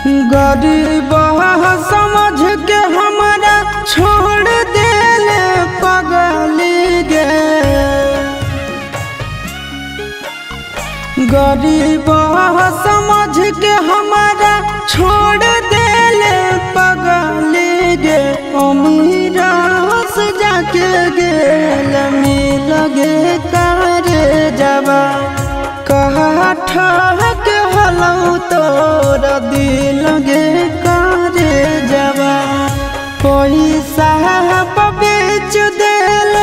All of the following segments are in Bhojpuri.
गरीब समझ के हमारा छोड़ देले पगली गे। गरीब समझ के हमारा छोड़ देले पगली गे। अमीर से जाके गेल मिल गे करे जबा कहा ठहक हलौ तोरा दिल गे करे जबा। पैसा बेच देल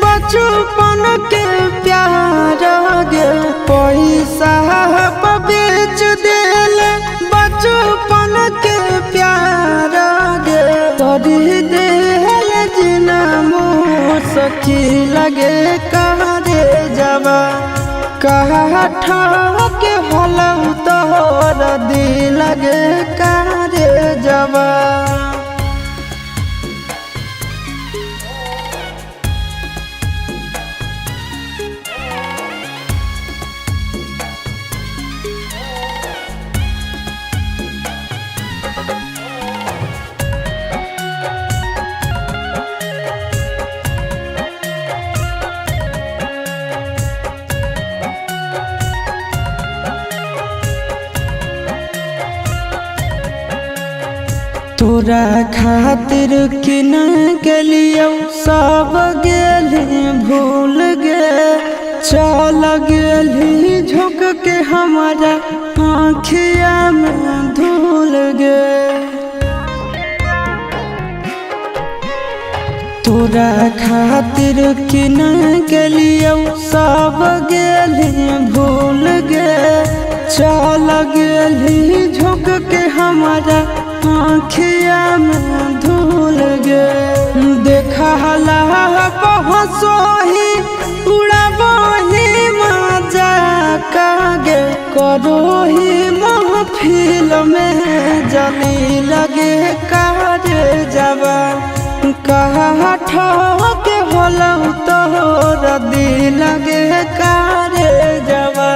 बचपन के प्यार गे। पैसा बेच देल बचपन के प्यार गे। तोरी देल जिना मुसकी लगे करे जबा कहा ठहक हलौ तोरा दिल गे करे जबा। तोरा खातिर किन गेलियो सब गेली भूल गे। चल गेली झुक के हमारा आँखिया में धूल गे। तोरा खातिर किन गेलियो सब गेली भूल गे। चल गेली झुक के हमारा आँखिया में धूल गे। देखला पहुँचोही उड़ाबही मजा कागे। करोही महफिल में जली लगे करे जबा कहा ठहक हलौ तोरा दिल लगे करे जबा।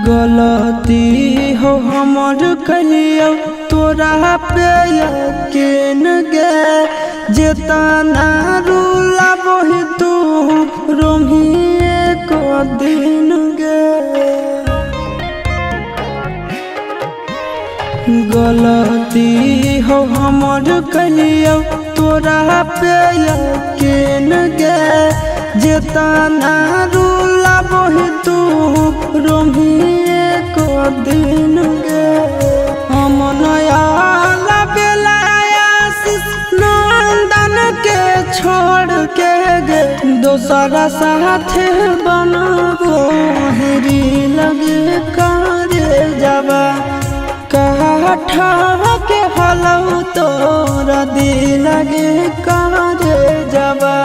गलती हो हमर कहियो तोरा पे यकीन गे। जेतना रूला बही तू रोमिए को दिन गे। गलती हो हमर कहियो तोरा पे यकीन गे। जेतना रूला बही तू रोमिए को दिन गे। हम नया बेलायासिस नंदन के छोड़ के गे। दोसरा साथे बनबो हेरी लगे करे जबा कहा ठहक हलौ तोरा दिल लगे करे जबा।